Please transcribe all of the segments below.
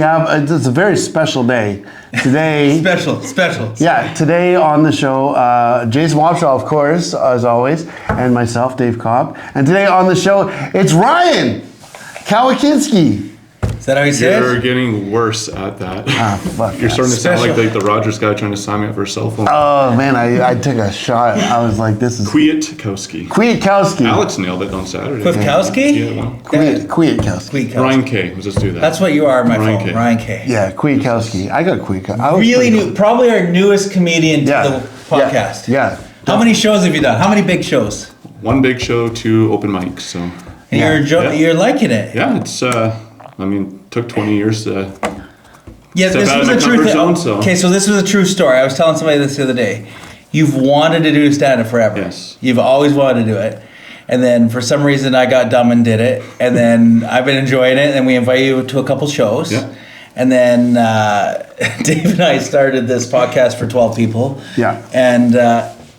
Yeah, it's a very special day today. Special. Yeah, today on the show, Jason Wapshaw, of course, as always, and myself, Dave Cobb. And today on the show, it's Ryan Kwiatkowski. Is that how you say You're it? getting worse at that. Fuck You're that. starting to sound like the Rogers guy trying to sign me up for a cell phone. Oh man, I took a shot. I was like, this is Kwiatkowski. Alex nailed it on Saturday. Kwiatkowski? Yeah, well. Kwiatkowski. Ryan K. Let's just do that. That's what you are, my Ryan phone. K. Ryan K. Yeah, Kwiatkowski. I got Kwiatkowski. Really new, probably our newest comedian to the podcast. Yeah. How many shows have you done? How many big shows? One big show, 2 open mics. So. And you're liking it. Yeah, it's. Took 20 years to. Yeah, step this out was of a my true comfort thing. zone, so. Okay, so this was a true story. I was telling somebody this the other day. You've wanted to do stand-up forever. Yes. You've always wanted to do it. And then for some reason I got dumb and did it. And then I've been enjoying it. And we invite you to a couple shows. Yeah. And then Dave and I started this podcast for 12 people. Yeah. And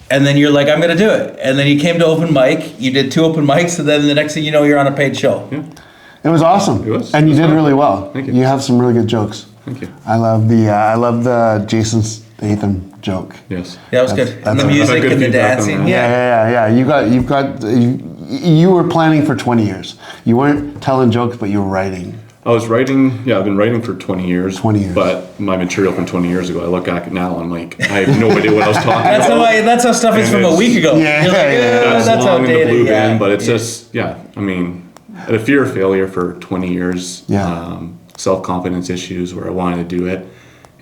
then you're like, I'm going to do it. And then you came to open mic. You did 2 open mics. And then the next thing you know, you're on a paid show. Yeah. It was awesome. It was. And you It was did fun. really well. Thank you. You have some really good jokes. Thank you. I love the Jason Statham joke. Yes. That was good. That's And the a- music good and the feedback on dancing. that. Yeah. You were planning for 20 years. You weren't telling jokes, but you were writing. I was writing, I've been writing for 20 years. 20 years. But my material from 20 years ago, I look back now and I'm like, I have no idea what I was talking about. That's how stuff is And from a it's- week ago. Yeah, You're like, yeah. that's long in the outdated. blue Yeah. bin, but it's just, I had a fear of failure for 20 years. Yeah. Self-confidence issues where I wanted to do it,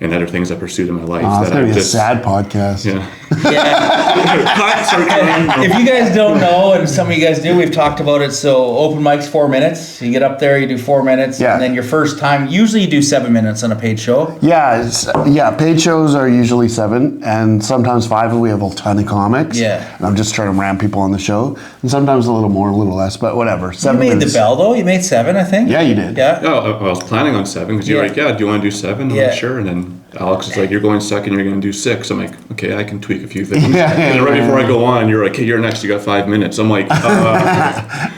and other things I pursued in my life. Oh, it's that going to I be a just, sad podcast. Yeah. Yeah. If you guys don't know, and some of you guys do, we've talked about it. So open mics 4 minutes. You get up there, you do 4 minutes, Yeah. and then your first time. Usually you do 7 minutes on a paid show. Yeah, paid shows are usually 7, and sometimes 5 if we have a ton of comics. Yeah. And I'm just trying to ram people on the show. And sometimes a little more, a little less, but whatever. You 7 made minutes. the bell though. You made 7, I think. Yeah, you did. Yeah. Oh, I was planning on 7 because you're Yeah. like, yeah, do you want to do 7? I'm Yeah. like, sure. And then Alex is like, you're going second, you're going to do 6. I'm like, okay, I can tweak a few things. Yeah, and then right before I go on, you're like, hey, you're next, you got 5 minutes. I'm like,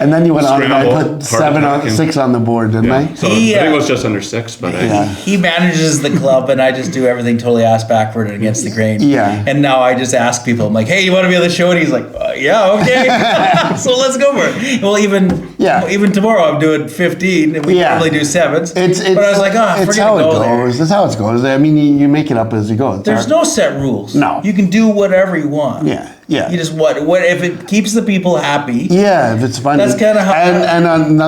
And then you went on and I Scramble, put heart attack, 6 on the board, didn't yeah. I? So He, I think it was just under 6, but He manages the club, and I just do everything totally ass backward and against the grain. Yeah. And now I just ask people, I'm like, hey, you want to be on the show? And he's like, yeah, okay. So let's go for it. Well, even tomorrow I'm doing 15, and we Yeah. normally do 7s. It's but I was like, it's forget how to it go there. goes. That's how it goes. I mean, you make it up as you go. It's There's hard. no set rules. No. You can do whatever you want. Yeah, yeah. You just what if it keeps the people happy. Yeah, if it's funny. That's kinda how- And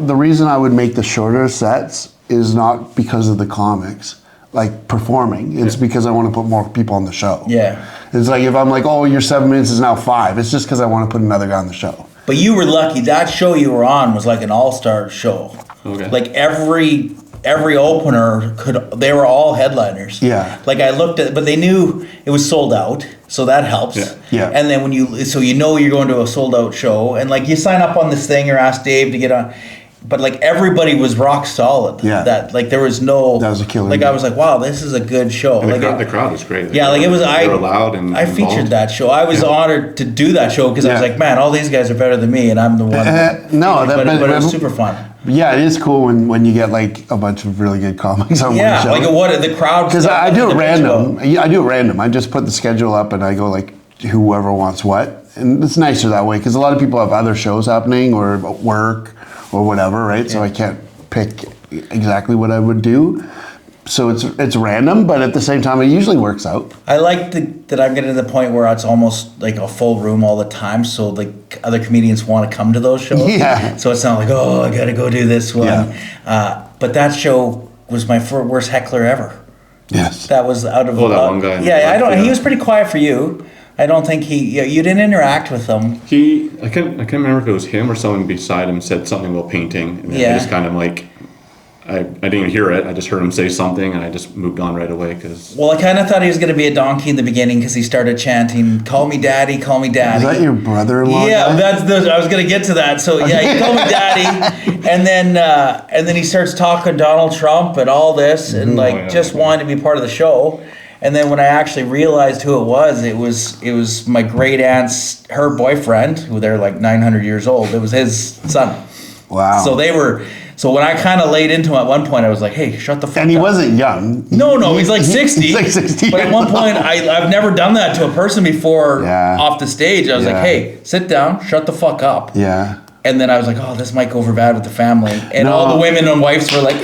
the reason I would make the shorter sets is not because of the comics, like performing. It's because I want to put more people on the show. Yeah. It's like if I'm like, oh, your 7 minutes is now 5. It's just because I want to put another guy on the show. But you were lucky. That show you were on was like an all-star show. Okay. Like every opener they were all headliners. Yeah. Like I looked at, but they knew it was sold out, so that helps. Yeah. Yeah. And then you're going to a sold out show, and like you sign up on this thing or ask Dave to get on, but like everybody was rock solid. Yeah. That like there was no. That was a killer. Like I was like, wow, this is a good show. and Like the crowd was great. yeah, like it was. They were loud and I featured involved. that show. I was honored to do that show because I was Yeah. like, man, all these guys are better than me, and I'm the one. but it was super fun. Yeah, it is cool when you get like a bunch of really good comics on Yeah, one show. like what the crowd. Because I do it the bitch random. about. I do it random. I just put the schedule up and I go like whoever wants what, and it's nicer that way because a lot of people have other shows happening or work or whatever, right? So I can't pick exactly what I would do. So it's random, but at the same time, it usually works out. I like that I'm getting to the point where it's almost like a full room all the time. So like other comedians want to come to those shows. Yeah. So it's not like, oh, I got to go do this one. Yeah. But that show was my worst heckler ever. Yes. That was out of. Oh, that one guy. Yeah, I don't. Yeah. He was pretty quiet for you. I don't think you didn't interact with him. I can't remember if it was him or someone beside him said something about painting, and then Yeah. I just kind of like, I didn't even hear it. I just heard him say something, and I just moved on right away because. Well, I kind of thought he was going to be a donkey in the beginning because he started chanting, "Call me daddy, call me daddy." Is that your brother-in-law? Yeah, guy? I was going to get to that. So yeah, he called me daddy, and then he starts talking Donald Trump and all this, and just wanted to be part of the show. And then when I actually realized who it was my great aunt's, her boyfriend, who they're like 900 years old. It was his son. Wow. So they were So when I kind of laid into him at one point, I was like, "Hey, shut the fuck up." And he wasn't young. No, he's like 60. He's like 60. But at one point, I've never done that to a person before off the stage. I was like, "Hey, sit down, shut the fuck up." Yeah. And then I was like, "Oh, this might go over bad with the family." And all the women and wives were like,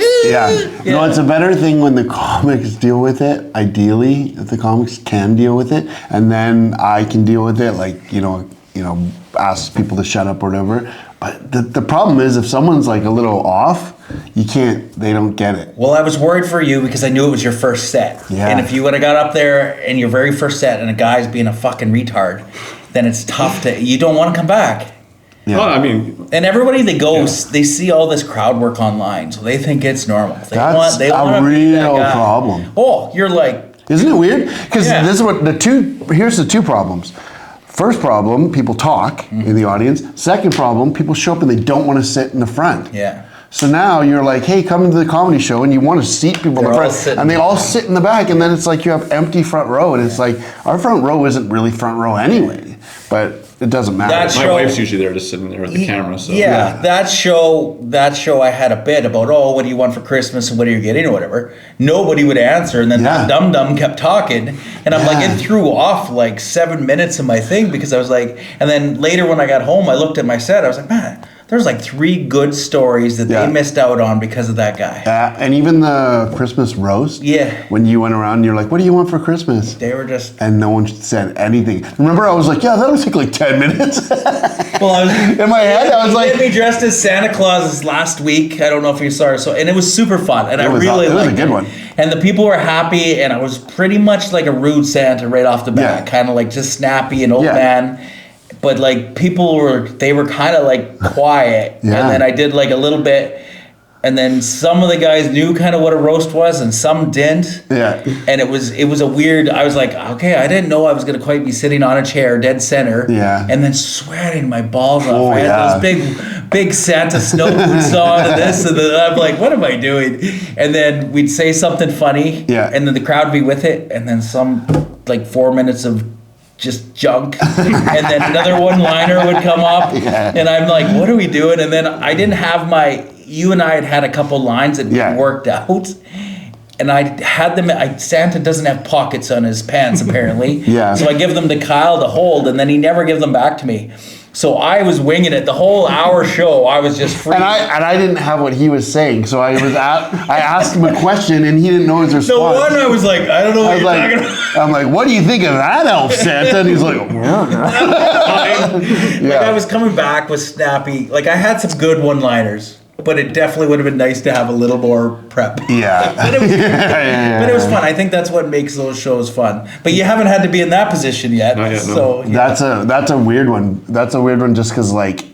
No, it's a better thing when the comics deal with it. Ideally, if the comics can deal with it, and then I can deal with it, like ask people to shut up or whatever. But the problem is, if someone's like a little off, they don't get it. Well, I was worried for you because I knew it was your first set. Yeah. And if you would have got up there in your very first set and a guy's being a fucking retard, then it's tough you don't want to come back. Yeah. Well, I mean, And everybody that goes, they see all this crowd work online, so they think it's normal. They That's want a to be that real guy. problem. Oh, you're like, Isn't it weird? Because Yeah. this is what here's the two problems. First problem, people talk in the audience. Second problem, people show up and they don't want to sit in the front. yeah. So now you're like, hey, come to the comedy show, and you want to seat people in They're the all front, sitting and they all there. sit in the back, and then it's like you have empty front row, and it's like our front row isn't really front row anyway, but it doesn't matter. That's- my show- wife's usually there just sitting there with the camera. So Yeah, that show I had a bit about, oh, what do you want for Christmas and what are you getting or whatever. Nobody would answer, and then that dum-dum kept talking, and I'm like, it threw off like 7 minutes of my thing because I was like, and then later when I got home, I looked at my set, I was like, man, there's like 3 good stories that they missed out on because of that guy. And even the Christmas roast. Yeah. When you went around, and you're like, what do you want for Christmas? They were just, And no one said anything. Remember, I was like, yeah, that'll take like 10 minutes. well, I was, In my head, I was he had like, me dressed as Santa Claus last week. I don't know if you saw it. So, and it was super fun, and I really it was a liked good one. And the people were happy, and I was pretty much like a rude Santa right off the bat, kind of like just snappy and old man. But like people were kind of like quiet, and then I did like a little bit. And then some of the guys knew kind of what a roast was, and some didn't. Yeah. And it was a weird. I was like, okay, I didn't know I was gonna quite be sitting on a chair, dead center. Yeah. And then sweating my balls off. Oh, I had yeah. those big Santa snow boots on, and this and that. I'm like, what am I doing? And then we'd say something funny. Yeah. And then the crowd would be with it, and then some like 4 minutes of just junk, and then another one-liner would come up, and I'm like, what are we doing? And then I didn't have you and I had a couple lines that worked out, and I had them. Santa doesn't have pockets on his pants apparently, so I give them to Kyle to hold, and then he never gives them back to me. So I was winging it the whole hour show. I was just free. And I didn't have what he was saying, so I asked him a question and he didn't know his response. No wonder I was like, I don't know what you're talking about. I'm like, what do you think of that, Elf Santa? And he's like, Like I was coming back with snappy. Like I had some good one-liners, but it definitely would have been nice to have a little more prep. Yeah. But it was fun. I think that's what makes those shows fun. But you haven't had to be in that position yet. Not yet, no. So yeah. That's a weird one. That's a weird one just because like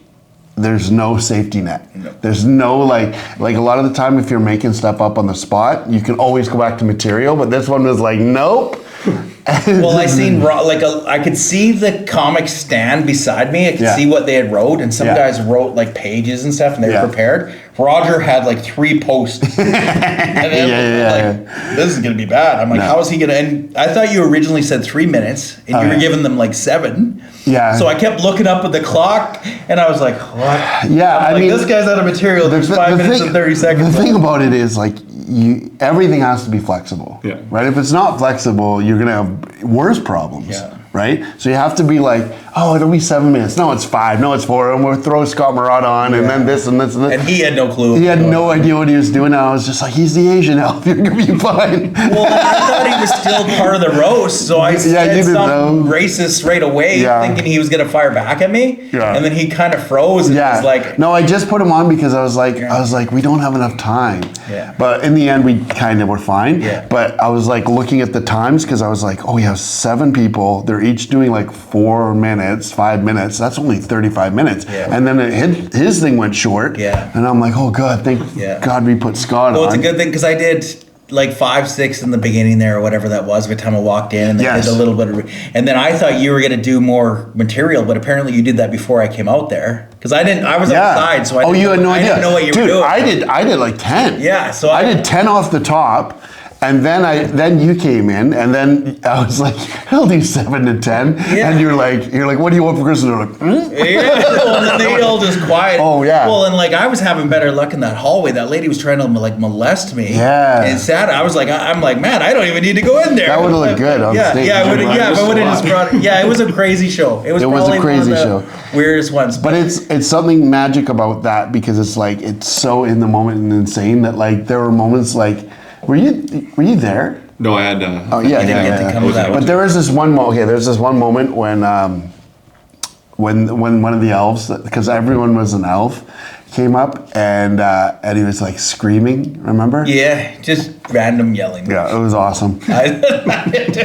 there's no safety net. No. There's no like a lot of the time if you're making stuff up on the spot, you can always go back to material, but this one was like, nope. Well, I could see the comics stand beside me. I could see what they had wrote, and some guys wrote like pages and stuff, and they were prepared. Roger had like 3 posts, and then like, this is gonna be bad. I'm like, how is he gonna? And I thought you originally said 3 minutes, and you were giving them like 7. Yeah. So I kept looking up at the clock, and I was like, what? Yeah, I mean, this guy's out of material. There's 5 minutes and 30 seconds. The thing about it is like everything has to be flexible. Yeah. Right? If it's not flexible, you're gonna have worse problems. Yeah. Right? So you have to be like, oh, it'll be 7 minutes. No, it's 5. No, it's 4. And we'll throw Scott Murat on, and then this and this and this. And he had no clue. He had no idea what he was doing. And I was just like, he's the Asian elf. You're gonna be fine. Well, I thought he was still part of the roast, so I said something racist right away, thinking he was gonna fire back at me. Yeah. And then he kind of froze and was like, no, I just put him on because I was like, we don't have enough time. Yeah. But in the end, we kind of were fine. Yeah. But I was like looking at the times because I was like, oh, we have 7 people. They're each doing like 4 minutes, 5 minutes. That's only 35 minutes. Yeah. And then his thing went short. Yeah. And I'm like, oh God, thank God we put Scott on. well, it's a good thing because I did like 5, 6 in the beginning there or whatever that was by the time I walked in, and then did a little bit of, and then I thought you were gonna do more material, but apparently you did that before I came out there because I was outside, so you had no idea. I didn't know what you were doing. I did like 10. Yeah, so I did 10 off the top. And then you came in, and then I was like, I'll do 7 to 10. Yeah. And you're like, what do you want for Christmas? And they're like, Yeah, well, and then they all just quiet. Oh, yeah. Well, and like I was having better luck in that hallway. That lady was trying to like molest me. Yeah. And sad. I was like, I'm like, man, I don't even need to go in there. That would've looked good on yeah, stage. Yeah, Right, yeah, but would have just just brought. Yeah, it was a crazy show. It was a probably crazy one of the show. weirdest ones. But it's something magic about that, because it's like, it's so in the moment and insane that like there were moments like, were you there? No, I had. Oh yeah, You didn't get to come to that one. But there was this one moment. Okay, there's this one moment when one of the elves, because everyone was an elf, came up and he was like screaming. Remember? Yeah, just random yelling. Yeah, it was awesome. Yeah.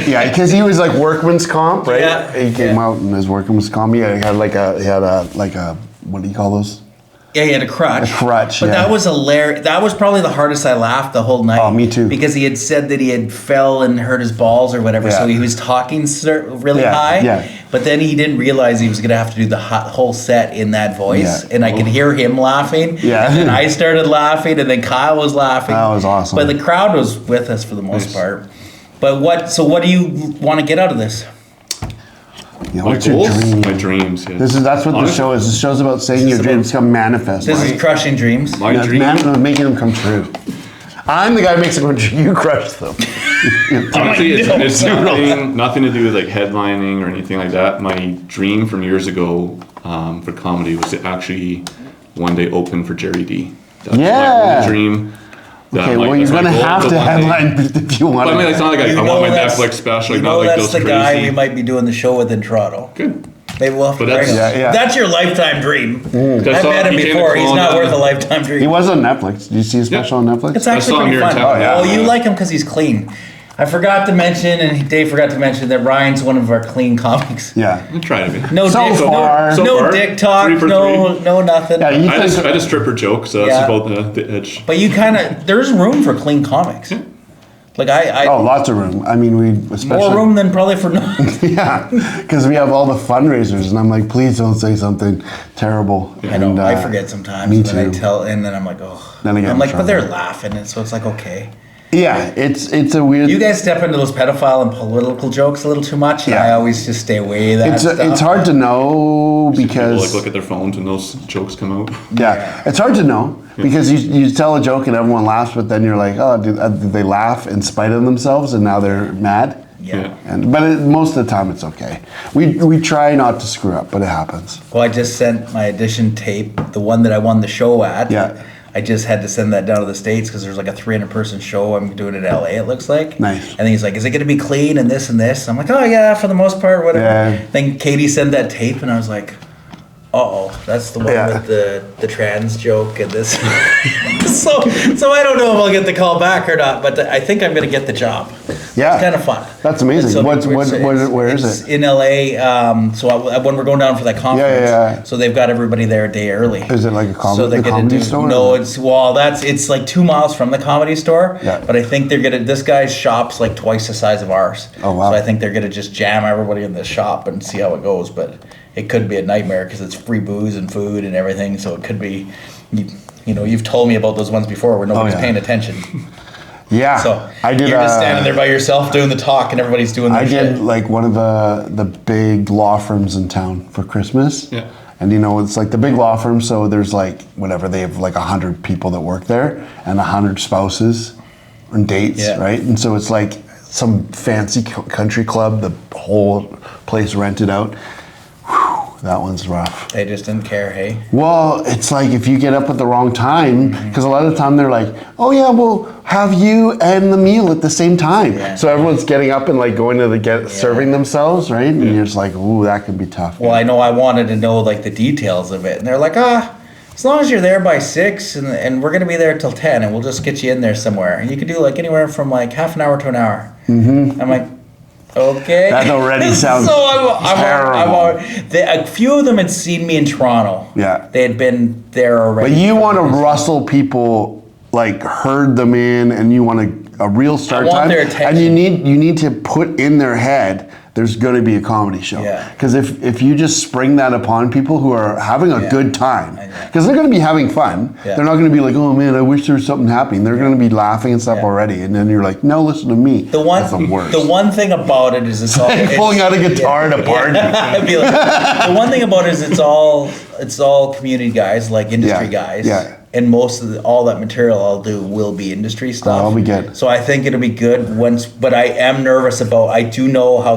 Yeah, because he was like workman's comp, right? Yeah, He came yeah. out in his workman's comp. Yeah, he had a what do you call those? Yeah, he had a crutch. A crutch, But yeah. that was hilarious. That was probably the hardest I laughed the whole night. Oh, me too. Because he had said that he had fell and hurt his balls or whatever, so Yeah. he was talking really Yeah, high. yeah. But then he didn't realize he was going to have to do the whole set in that voice. Yeah. And I could hear him laughing. Yeah. And then I started laughing, and then Kyle was laughing. That was awesome. But the crowd was with us for the most Nice. part. But what do you want to get out of this? Yeah, My what's your goals, dream? my dreams. Yeah. That's what the Honestly, show is. The show's about saying your is dreams come manifest. This is crushing dreams. My Yeah, dream. making them come true. I'm the guy who makes them come true. You crush them. Honestly, it's nothing to do with like headlining or anything like that. My dream from years ago for comedy was to actually one day open for Jerry D. That's Yeah. my only dream. Okay, well, you're gonna have to headline if you want. But I mean, it's not like I want my that's- Netflix special. You Like, know not like that's those the guy crazy. we might be doing the show with in Toronto. Good. Maybe we'll have to But that's- bring him. Yeah, yeah. That's your lifetime dream. I I've saw met him he came to before. He's not Kelowna. worth a lifetime dream. He was on Netflix. Did you see his special on Netflix? It's I actually saw him pretty here in fun. town. Oh, yeah. Oh, you like him because he's clean. I forgot to mention, and Dave forgot to mention, that Ryan's one of our clean comics. Yeah. I tried to be. No So dick, far. no, So no far, dick talk, 3 for no 3. no nothing. Yeah, you I think, just stripper joke, so that's Yeah. about the edge. But you kind of, there's room for clean comics. Like I oh, lots of room. I mean, we especially more room than probably for no. Yeah, because we have all the fundraisers, and I'm like, please don't say something terrible. I know. And, I forget sometimes. me and then too. and then I'm like, oh. Then I get I'm in like, but trouble. they're laughing, and so it's like, okay. Yeah, it's a weird. You guys step into those pedophile and political jokes a little too much, and Yeah. I always just stay away of that it's stuff. it's hard to know People because like look at their phones when those jokes come out. yeah, it's hard to know because you tell a joke and everyone laughs, but then you're like, oh, did they laugh in spite of themselves and now they're mad? Yeah. But most of the time it's okay. We try not to screw up, but it happens. Well, I just sent my audition tape, the one that I won the show at. Yeah. I just had to send that down to the States because there's like a 300-person show I'm doing in LA, it looks like. Nice. And then he's like, is it going to be clean and this and this? I'm like, oh, yeah, for the most part, whatever. Yeah. Then Katie sent that tape, and I was like, uh-oh, that's the one Yeah. with the trans joke and this. so I don't know if I'll get the call back or not, but I think I'm going to get the job. Yeah. It's kind of fun. That's amazing. So Where is it's it? in LA. When we're going down for that conference, yeah. so they've got everybody there a day early. Is it like a So they're the gonna comedy do, store? No, or- it's like 2 miles from the comedy store. Yeah. But I think they're gonna. This guy's shop's like twice the size of ours. Oh, wow. So I think they're gonna just jam everybody in this shop and see how it goes. But it could be a nightmare because it's free booze and food and everything. So it could be. You've told me about those ones before where nobody's yeah. paying attention. Yeah, So I did. you're just standing there by yourself doing the talk, and everybody's doing their I shit. did like one of the big law firms in town for Christmas. Yeah. And it's like the big law firm, so there's like whatever, they have like 100 people that work there and 100 spouses and dates, Yeah. right? And so it's like some fancy country club, the whole place rented out. Whew, that one's rough. They just didn't care, hey? Well, it's like if you get up at the wrong time, Mm-hmm. because a lot of the time they're like, oh yeah, we'll have you and the meal at the same time. Yeah. So everyone's getting up and like going to serving themselves, right? And you're just like, ooh, that could be tough. Well, I know I wanted to know like the details of it, and they're like, as long as you're there by 6, and we're gonna be there till 10, and we'll just get you in there somewhere, and you could do like anywhere from like half an hour to an hour. Mm-hmm. I'm like, okay. That already sounds terrible. A few of them had seen me in Toronto. Yeah. They had been there already. But you want to rustle people, like herd them in, and you want to a real start want time, their and attention. you need to put in their head there's going to be a comedy show. Yeah. Because if you just spring that upon people who are having a good time, I know. because they're going to be having fun. Yeah. They're not going to be like, oh man, I wish there was something happening. They're going to be laughing and stuff Yeah. already, and then you're like, no, listen to me. That's the worst. The one thing about it is it's all Pulling out a guitar at a party. I'd be like, the one thing about it is it's all community guys, like industry guys. Yeah. And most of all that material I'll do will be industry stuff. I'll be good. So I think it'll be good but I am nervous about, I do know how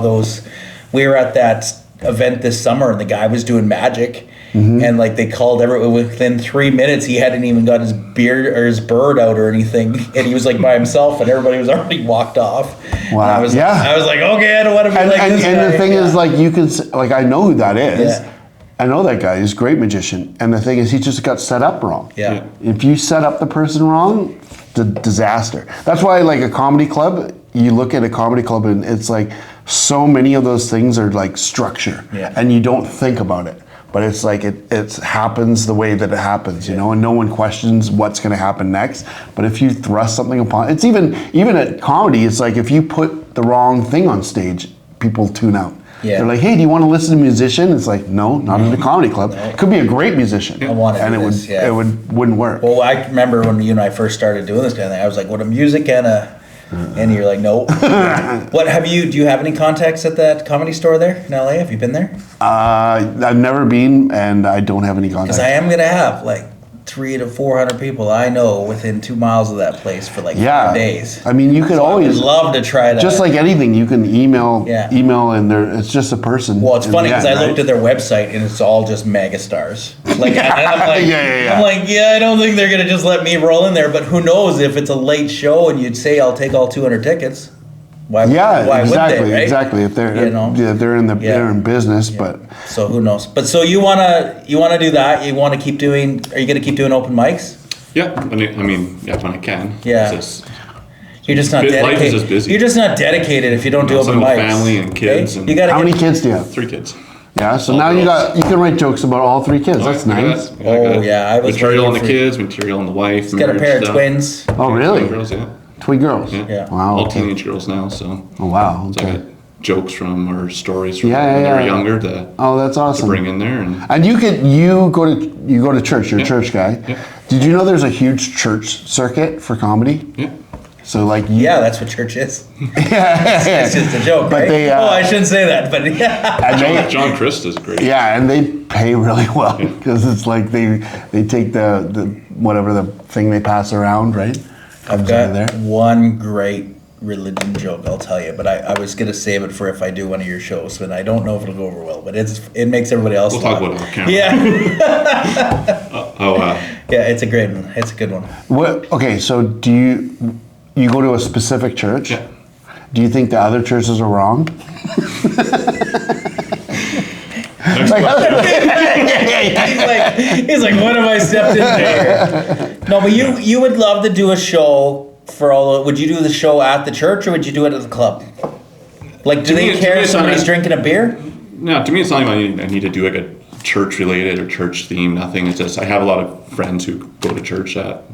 we were at that event this summer and the guy was doing magic. Mm-hmm. And like they called within 3 minutes, he hadn't even got his beard or his bird out or anything. And he was like by himself and everybody was already walked off. Wow. And I was like, okay, I don't want to be like this guy. And the thing is, like, you can, like, I know who that is. Yeah. I know that guy. He's a great magician. And the thing is, he just got set up wrong. Yeah. If you set up the person wrong, it's a disaster. That's why, like, a comedy club, you look at a comedy club and it's like so many of those things are like structure. Yeah. And you don't think about it. But it's like it happens the way that it happens, you know, and no one questions what's going to happen next. But if you thrust something upon, it's even at comedy, it's like if you put the wrong thing on stage, people tune out. Yeah. They're like, hey, do you want to listen to a musician? It's like, no, not at a comedy club. Could be a great musician. I wanna and do it would this, yeah. it wouldn't work. Well, I remember when you and I first started doing this kind of thing, I was like, what a music and you're like, no. Do you have any contacts at that comedy store there in LA? Have you been there? I've never been, and I don't have any contacts. Because I am going to have like 300 to 400 people I know within 2 miles of that place for like 5 days. I mean, you could always I would love to try that. Just like anything, you can email, and it's just a person. Well, it's funny because I right? looked at their website and it's all just mega stars. Like, and I'm like, Yeah. I'm like, I don't think they're gonna just let me roll in there. But who knows if it's a late show and you'd say I'll take all 200 tickets. Why exactly, would they, right? exactly. If they're they're in business, but so who knows? But so you wanna do that? You want to keep doing? Are you gonna keep doing open mics? Yeah, I mean, when I can. Yeah. It's just, You're just not dedicated. Life is just busy. You're just not dedicated if you don't do open single mics. family and kids. Okay? And You gotta how many kids do you have? 3 kids. Yeah, so All now girls. you can write jokes about all 3 kids. That's nice. I was material on the waiting for- kids, material on the wife. He's got a pair of twins. Oh, really? Girls, yeah. Twin girls. Yeah. Wow. All okay. teenage girls now, so. Oh, wow. So I Okay. got jokes from or stories from Yeah, when they yeah. were younger to Oh, that's awesome. bring in there. And You go to church. You're a church guy. Yeah. Did you know there's a huge church circuit for comedy? yeah. So like Yeah, that's what church is. yeah. It's just a joke, But right? they, I shouldn't say that, but yeah. And they, John Christ is great. yeah, and they pay really well because it's like they take the whatever the thing they pass around, right? I've Comes out of got one great religion joke I'll tell you, but I was gonna save it for if I do one of your shows, and I don't know if it'll go over well, but it makes everybody else We'll laugh. talk about it on camera. Yeah. Yeah, it's a great one. It's a good one. What? Okay, so do you go to a specific church? Yeah. Do you think the other churches are wrong? Next question. He's like, what have I stepped into here? No, but you would love to do a show for all. Would you do the show at the church or would you do it at the club? Like, do they care if somebody's drinking a beer? No, to me, it's not even I need to do like a church related or church theme. Nothing. It's just I have a lot of friends who go to church that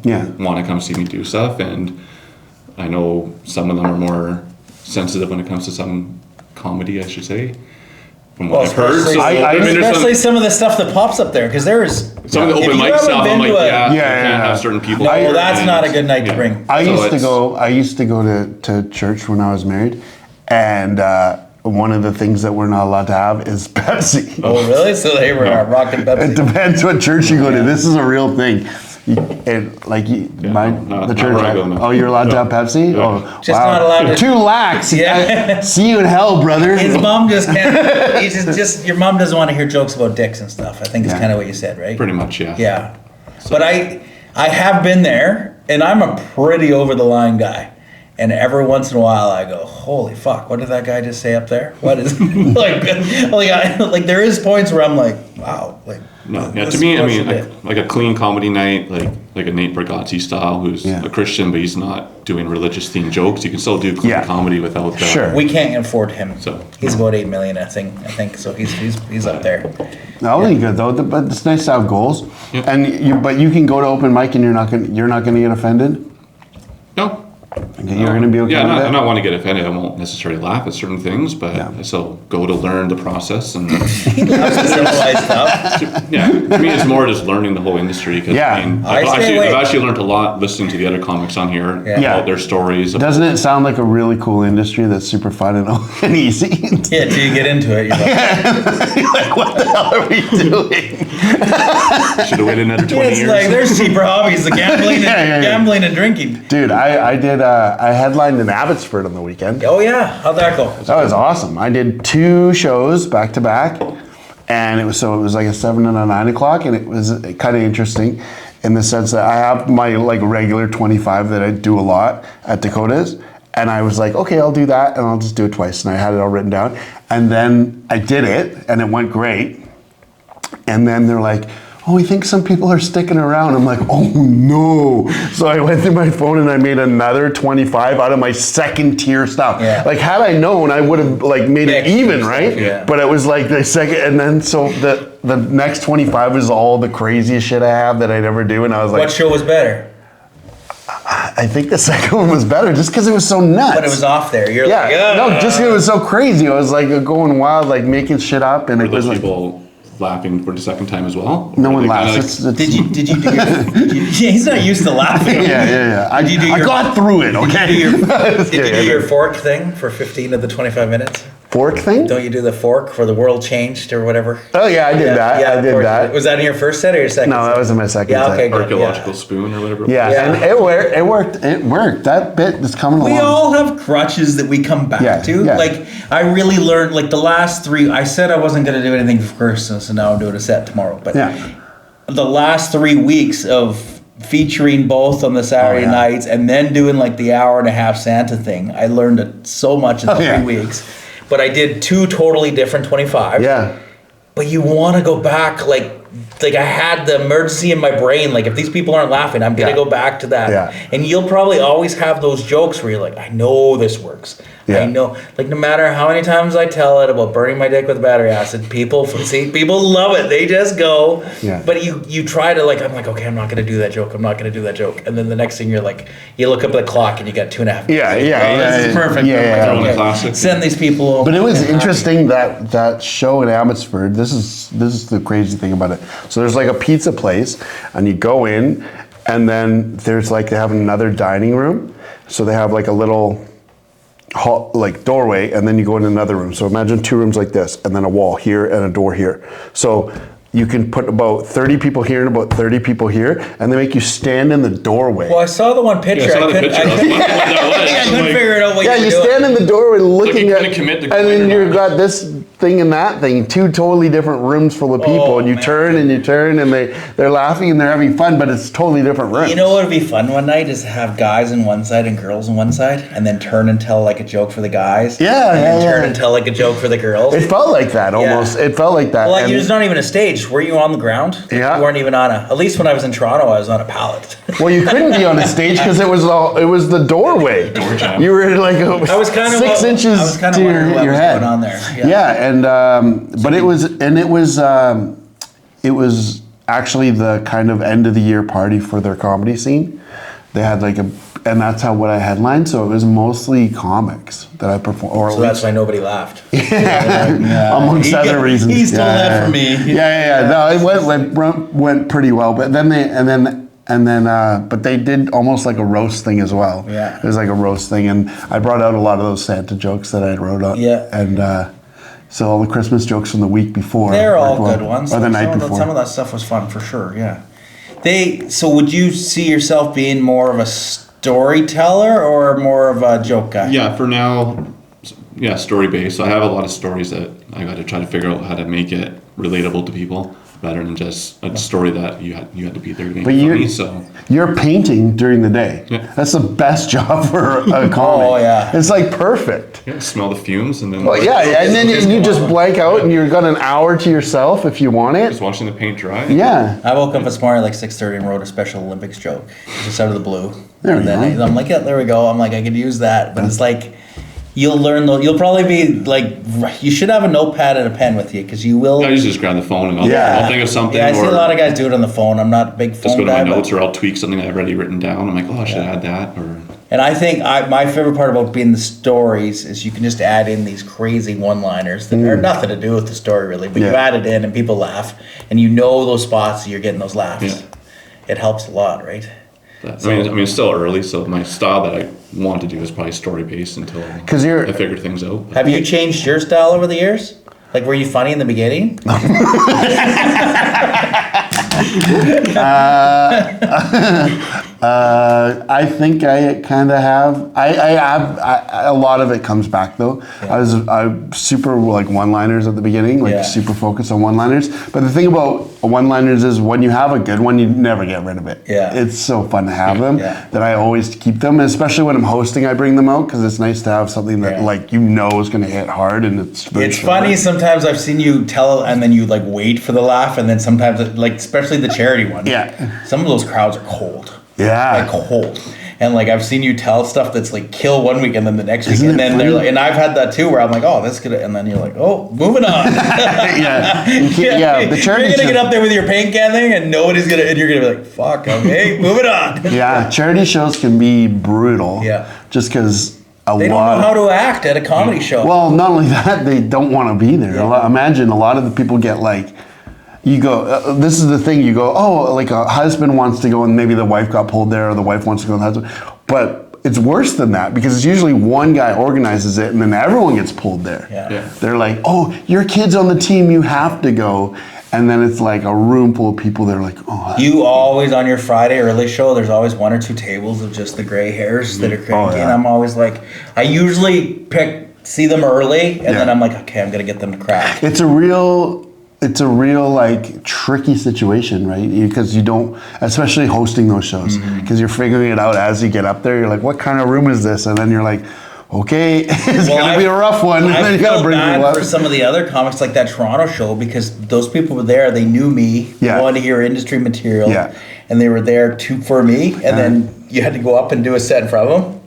want to come see me do stuff, and I know some of them are more sensitive when it comes to some comedy, I should say. From what I've heard, especially some of the stuff that pops up there, because there is some of the open mic stuff. I'm like, I can't have certain people. No, that's not a good night to bring. I used to go to church when I was married, and one of the things that we're not allowed to have is Pepsi. Oh, really? So they were rocking Pepsi. It depends what church you go to. This is a real thing. The church. where I go now. Oh, you're allowed to have Pepsi? Yeah. Oh, Just not allowed to- Too lax. Yeah. See you in hell, brother. His mom just can't. He's just your mom doesn't want to hear jokes about dicks and stuff. I think it's kind of what you said, right? Pretty much, yeah. Yeah, but I have been there, and I'm a pretty over the line guy. And every once in a while, I go, "Holy fuck! What did that guy just say up there? What is like? There is points where I'm like, wow, like." No, yeah. To me, I mean, like a clean comedy night, like a Nate Bargatze style, who's a Christian, but he's not doing religious themed jokes. You can still do clean comedy without that. Sure. We can't afford him. So he's about 8 million, I think. So he's up there. That would be good though. But it's nice to have goals. Yeah. But you can go to open mic and you're not gonna get offended. No. You're going to be okay Yeah, with it? I'm not one to get offended. I won't necessarily laugh at certain things, but I still go to learn the process. And He loves the civilized stuff. yeah, to me, it's more just learning the whole industry. Cause, Yeah. I've stay away. actually learned a lot listening to the other comics on here about their stories. Doesn't it sound like a really cool industry that's super fun and easy? Yeah, till you get into it, you're like, You're like, what the hell are we doing? Should have waited another 20 it's years. like there's cheaper hobbies, the gambling, Yeah. gambling and drinking. Dude, I headlined in Abbotsford on the weekend. Oh yeah, how'd that go? That was awesome. I did 2 shows back to back, and it was like a 7 and a 9 o'clock, and it was kind of interesting in the sense that I have my like regular 25 that I do a lot at Dakota's, and I was like, okay, I'll do that, and I'll just do it twice, and I had it all written down, and then I did it, and it went great, and then they're like, oh, we think some people are sticking around. I'm like, oh no. So I went through my phone and I made another 25 out of my second tier stuff. Yeah. Like had I known, I would have like made it even, right? Yeah. But it was like the second, and then so the next 25 was all the craziest shit I have that I never do. And I was like, What show was better? I think the second one was better just because it was so nuts. But it was off there. You're Yeah, like, no, just 'cause it was so crazy. I was like going wild, like making shit up, and Were it was those like, people laughing for the second time as well? no Or one they laughs. kinda like- Did you do your? He's not used to laughing. Yeah. Did you do I your- got through it, okay? Did you do Yeah, your fork thing for 15 of the 25 minutes? Fork thing? Don't you do the fork for the world changed or whatever? Oh yeah, I did that. I of did course. that. Was that in your first set or your second? No, set? that was in my second Yeah, set. okay, good. Archaeological spoon or whatever. Yeah, Yeah. and it worked. It worked. That bit is coming along. We all have crutches that we come back Yeah, to. yeah. Like, I really learned, like, the last 3, I said I wasn't going to do anything for Christmas, and now I'm doing a set tomorrow. But Yeah. the last 3 weeks of featuring both on the Saturday Oh, yeah. nights and then doing, like, the hour and a half Santa thing, I learned so much in 3 yeah. weeks. But I did 2 totally different 25. Yeah. But you want to go back, like I had the emergency in my brain. Like, if these people aren't laughing, I'm gonna Yeah. go back to that. Yeah. And you'll probably always have those jokes where you're like, I know this works. Yeah. I know. Like, no matter how many times I tell it about burning my dick with battery acid, people love it. They just go. Yeah. But you try to, like, I'm like, okay, I'm not gonna do that joke. I'm not gonna do that joke. And then the next thing you're like, you look up at the clock and you got 2.5 minutes. Yeah, This is perfect. Yeah, I'm like, yeah. Throwing a okay, classic. send these people over. But it was They're interesting that show in Abbotsford. This is the crazy thing about it. So there's like a pizza place, and you go in, and then there's like they have another dining room. So they have like a little hall, like doorway, and then you go in another room. So imagine 2 rooms like this, and then a wall here and a door here. So you can put about 30 people here and about 30 people here, and they make you stand in the doorway. Well, I saw the one picture. Yeah, I saw I the couldn't, picture. I was wondering what that was. I couldn't Like, figure it out what Yeah, you you were doing. stand in the doorway looking you at, couldn't commit to and going then or you've not. got this thing and that thing, 2 totally different rooms full of people, Oh, and you man. turn and you turn, and they're laughing and they're having fun, but it's totally different rooms. You know what would be fun one night is to have guys on one side and girls on one side, and then turn and tell like a joke for the guys. Yeah, and then yeah, turn yeah. and tell like a joke for the girls. It felt like that almost. It felt like that. Well, like, and- it's not even a stage. Were you on the ground? Yeah. You weren't even on a. At least when I was in Toronto, I was on a pallet. well, you couldn't be on a stage because it was the doorway. Door jam. You were like I was kind of 6 inches I was kind to of wondering what your was head. going on there. Yeah, and but it was actually the kind of end of the year party for their comedy scene. They had like and that's what I headlined. So it was mostly comics that I performed. Or So that's why nobody laughed. amongst He other got- reasons. he stole that from me. Yeah. No, it went pretty well. But then but they did almost like a roast thing as well. Yeah. It was like a roast thing, and I brought out a lot of those Santa jokes that I wrote on. Yeah. And so all the Christmas jokes from the week before. They're all worked well. good ones. Or the Like, night some of before. some of that stuff was fun for sure. Yeah. So would you see yourself being more of a storyteller or more of a joke guy? Yeah, for now, yeah, story based. So I have a lot of stories that I got to try to figure out how to make it relatable to people, rather than just a story that you had to be there to make But it you're- funny. So You're painting during the day. Yeah. That's the best job for a comic. Oh, yeah. It's like perfect. yeah, smell the fumes and then Well, yeah, and then you just blank out and you've got an hour to yourself if you want just it. watching the paint dry. Yeah. I woke up this morning at like 6:30 and wrote a Special Olympics joke, just out of the blue. There and we then go. I'm like, yeah, there we go. I'm like, I could use that, but it's like, you'll learn. You'll probably be like, you should have a notepad and a pen with you because you will. I usually just grab the phone and Yeah. I'll think of something. Yeah, I see or a lot of guys do it on the phone. I'm not a big phone just go to guy. my but- notes or I'll tweak something that I've already written down. I'm like, oh, I should add that. Or And I think my favorite part about being the stories is you can just add in these crazy one-liners that are nothing to do with the story really, but you add it in and people laugh, and you know those spots, you're getting those laughs. Yeah. It helps a lot, right? I mean, it's still early, so my style that I want to do is probably story-based until I figure things out. Have you changed your style over the years? Like, were you funny in the beginning? I think I kind of have. A lot of it comes back though. Yeah. I super like one-liners at the beginning, like super focused on one-liners. But the thing about one-liners is when you have a good one, you never get rid of it. Yeah, it's so fun to have them that I always keep them. And especially when I'm hosting, I bring them out because it's nice to have something that like is going to hit hard and it's. It's funny sometimes I've seen you tell and then you like wait for the laugh and then sometimes like especially the charity one. Yeah, some of those crowds are cold. Yeah, like cold. And like I've seen you tell stuff that's like kill one week and then the next week, and then they're like, and I've had that too where I'm like, oh, that's good, and then you're like, oh, moving on. The charity. You're gonna get up there with your paint can thing, and nobody's gonna, and you're gonna be like, fuck, okay, moving on. Yeah, charity shows can be brutal. Yeah, just because. They don't know how to act at a comedy show. Well, not only that, they don't want to be there. Imagine a lot of the people get like. You go, this is the thing, you go, oh, like a husband wants to go and maybe the wife got pulled there or the wife wants to go and the husband. But it's worse than that because it's usually one guy organizes it and then everyone gets pulled there. Yeah. They're like, oh, your kid's on the team, you have to go. And then it's like a room full of people that are like, oh. You always, on your Friday early show, there's always one or two tables of just the gray hairs that are cranky. And I'm always like, I usually see them early and then I'm like, okay, I'm going to get them to crack. It's a real like tricky situation, right? Because you don't, especially hosting those shows, because you're figuring it out as you get up there. You're like, what kind of room is this? And then you're like, okay, it's gonna be a rough one. And then you gotta bring people up. For some of the other comics, like that Toronto show, because those people were there, they knew me, they wanted to hear industry material, and they were there for me. And then you had to go up and do a set in front of them.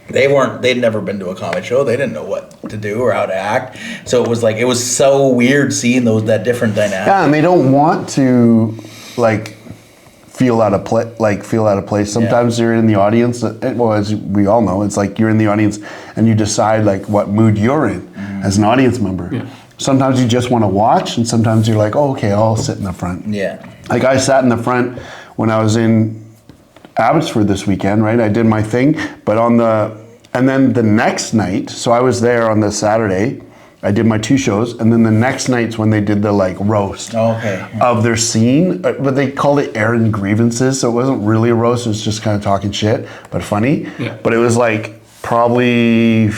They'd never been to a comedy show. They didn't know what to do or how to act. So it was so weird seeing that different dynamic. Yeah, and they don't want to like feel out of place. Sometimes you're in the audience. Well, as we all know, it's like you're in the audience and you decide like what mood you're in as an audience member. Yeah. Sometimes you just want to watch, and sometimes you're like, oh, okay, I'll sit in the front. Yeah. Like I sat in the front when I was in Abbotsford this weekend, right? I did my thing, but and then the next night, so I was there on the Saturday, I did my 2 shows, and then the next night's when they did the like roast of their scene, but they called it airing grievances, so it wasn't really a roast, it was just kind of talking shit, but funny. Yeah. But it was like probably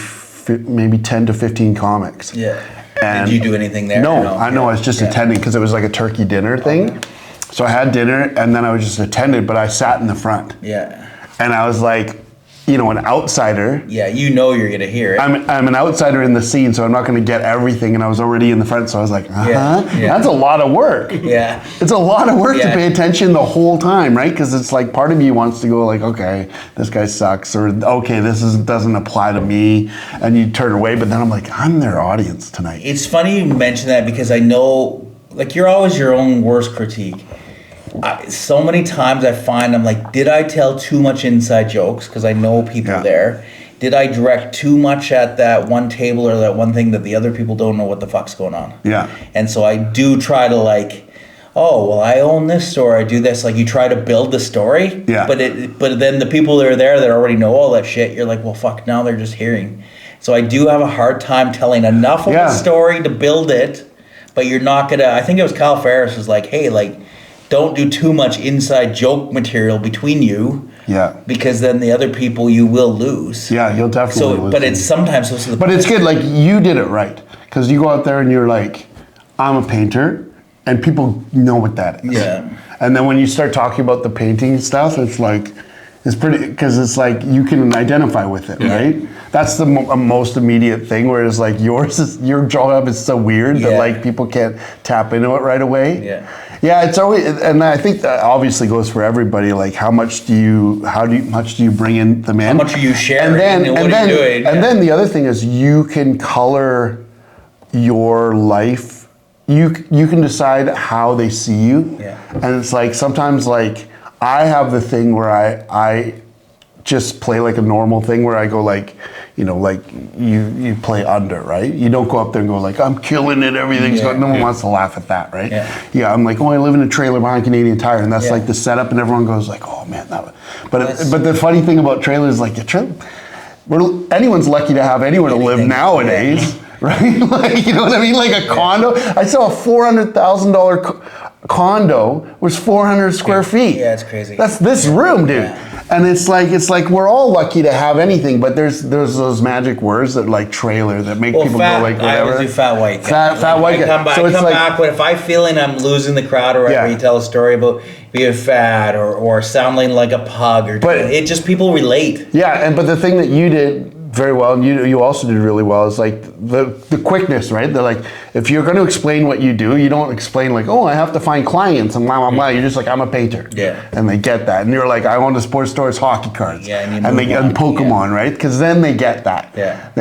maybe 10 to 15 comics. Yeah. And did you do anything there? No, I was just attending because it was like a turkey dinner thing. Okay. So I had dinner and then I was just attended, but I sat in the front. Yeah. And I was like, an outsider. Yeah, you're gonna hear it. I'm an outsider in the scene, so I'm not gonna get everything, and I was already in the front, so I was like, that's a lot of work. Yeah. It's a lot of work to pay attention the whole time, right? Because it's like part of you wants to go like, okay, this guy sucks, or okay, this doesn't apply to me, and you turn away, but then I'm like, I'm their audience tonight. It's funny you mention that because I know, like, you're always your own worst critique. So many times I find I'm like, did I tell too much inside jokes? Because I know people there. Did I direct too much at that one table or that one thing that the other people don't know what the fuck's going on? Yeah. And so I do try to like, oh, well, I own this store. I do this. Like you try to build the story. Yeah. But then the people that are there that already know all that shit, you're like, well, fuck, now they're just hearing. So I do have a hard time telling enough of the story to build it, but you're not gonna. I think it was Kyle Ferris was like, hey, like, don't do too much inside joke material between you. Yeah. Because then the other people you will lose. Yeah, you'll definitely lose. But it's sometimes supposed to. But it's good. Like you did it right because you go out there and you're like, I'm a painter, and people know what that is. Yeah. And then when you start talking about the painting stuff, it's like, it's pretty because it's like you can identify with it, right? That's the most immediate thing. Whereas like your job is so weird that like people can't tap into it right away. Yeah. Yeah, it's always, and I think that obviously goes for everybody. Like, how much do you bring in them in? How much are you sharing? And what are you doing? And then the other thing is you can color your life. You can decide how they see you. Yeah. And it's like sometimes like I have the thing where I just play like a normal thing where I go like, you know, like you play under, right? You don't go up there and go like, I'm killing it, everything's going. No one wants to laugh at that, right? Yeah, I'm like, oh, I live in a trailer behind Canadian Tire, and that's like the setup, and everyone goes like, oh man, that. But the funny thing about trailers is like anyone's lucky to have anywhere to live nowadays, right? Like, you know what I mean? Like a condo. I saw a $400,000 condo was 400 square feet. Yeah, it's crazy. That's this room, dude. And it's like we're all lucky to have anything, but there's those magic words that like trailer that make people go like whatever. I always do fat white guy. Fat white guy. I come back when if I feeling I'm losing the crowd or whatever, you tell a story about being fat or sounding like a pug or it just people relate. Yeah, but the thing that you did very well, and you also did really well, is like the quickness, right? They're like, if you're going to explain what you do, you don't explain like, oh, I have to find clients and blah blah blah. You're just like, I'm a painter. Yeah. And they get that, and you're like, I want to sports stores hockey cards. Yeah. And Pokemon, right? Because then they get that. Yeah.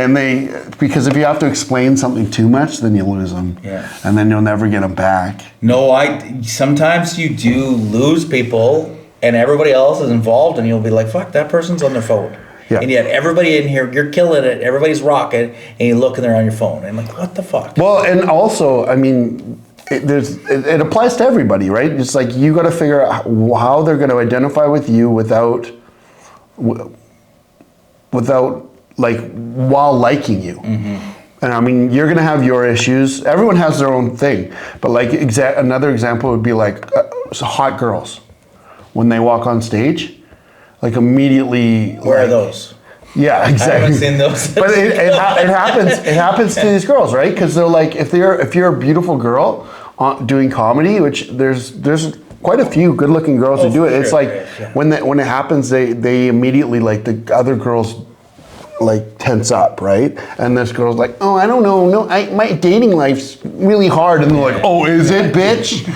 Because if you have to explain something too much, then you lose them. Yeah. And then you'll never get them back. No, sometimes you do lose people, and everybody else is involved, and you'll be like, fuck, that person's on their phone. Yeah. And yet everybody in here, you're killing it, everybody's rocking, and you look and they're on your phone. And I'm like, what the fuck? Well, and also, I mean, it applies to everybody, right? It's like you got to figure out how they're going to identify with you without like, while liking you. Mm-hmm. And I mean, you're going to have your issues. Everyone has their own thing. But like another example would be like hot girls. When they walk on stage, like immediately. Where are those? Yeah, exactly. I haven't seen those. But it happens. It happens to these girls, right? Because they're like, if you're a beautiful girl doing comedy, which there's quite a few good-looking girls who do it. It's like when it happens, they immediately like the other girls like tense up, right? And this girl's like, oh, I don't know, no, my dating life's really hard, and they're like, oh, is it, bitch?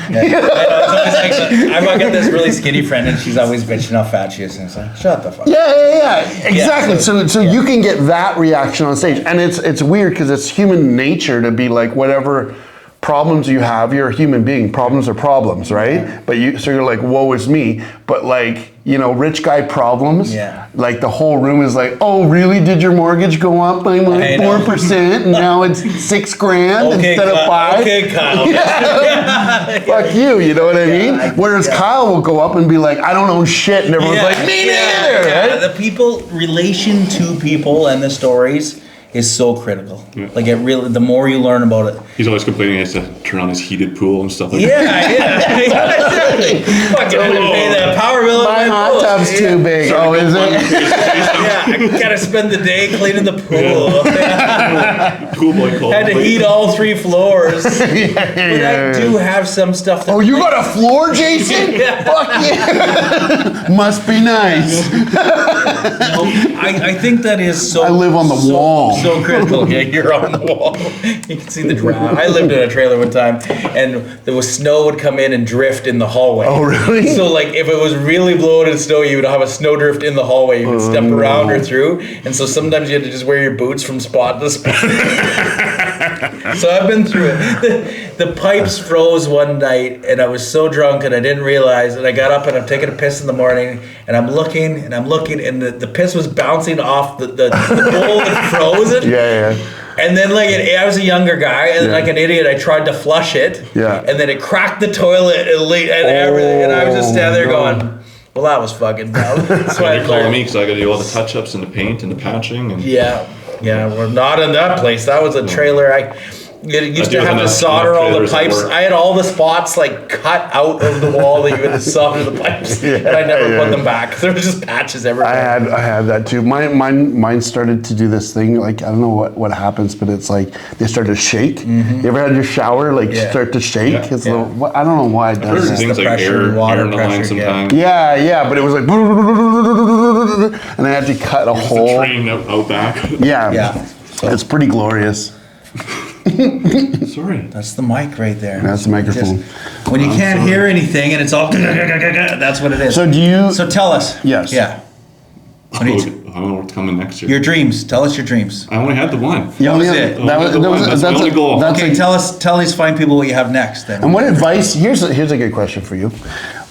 I've got this really skinny friend, and she's always bitching how fat she is, and it's like, shut the fuck up. Yeah, exactly. So you can get that reaction on stage, and it's weird because it's human nature to be like, whatever problems you have, you're a human being. Problems are problems, right? But you're like, woe is me. But like, you know, rich guy problems. Yeah. Like the whole room is like, oh, really? Did your mortgage go up by like 4%, and now it's $6,000 instead of $5,000? Okay, Kyle. Fuck you. You know what I mean? Whereas Kyle will go up and be like, I don't own shit, and everyone's like, me neither. Right? Relation to people and the stories is so critical. Yeah. Like the more you learn about it. He's always complaining he has to turn on his heated pool and stuff like that. Exactly. Fucking pay the power bill. My hot tub's too big. Oh, is it? I gotta spend the day cleaning the pool. Cool boy cold. Had to heat all 3 floors. But I do have some stuff that. Oh, you got a floor, Jason? Fuck yeah. Must be nice. I think that is so. I live on the wall. So critical. Yeah, you're on the wall. You can see the draft. I lived in a trailer one time, and there was snow would come in and drift in the hallway. Oh, really? So like, if it was really blowing and snowy, you would have a snow drift in the hallway. You could step around or through, and so sometimes you had to just wear your boots from spot to spot. So I've been through it. The pipes froze one night, and I was so drunk, and I didn't realize. And I got up, and I'm taking a piss in the morning, and I'm looking, and the piss was bouncing off the bowl that froze it. Yeah. And then I was a younger guy, and like an idiot, I tried to flush it. Yeah. And then it cracked the toilet and everything, and I was just standing there going, well, that was fucking dumb. So I called me because I got to do all the touch-ups and the paint and the patching. And yeah, we're not in that place. That was a trailer. You used to have to solder all the pipes. I had all the spots like cut out of the wall that you had to solder the pipes, and I never put them back. There was just patches everywhere. I had that too. Mine started to do this thing. Like, I don't know what happens, but it's like they start to shake. Mm-hmm. You ever had your shower start to shake? Yeah. It's I don't know why it does that. Things like air in the line sometimes. Yeah, but it was like, and I had to cut a hole. The train out back. Yeah. It's pretty glorious. Sorry. That's the mic right there. That's the microphone. When you can't hear anything and it's all that's what it is. So tell us. Yes. Yeah. I don't know what's coming next year. Your dreams. Tell us your dreams. I only had the one. Yeah, that's the only goal. Okay, tell these fine people what you have next then. And what advice, here's a good question for you.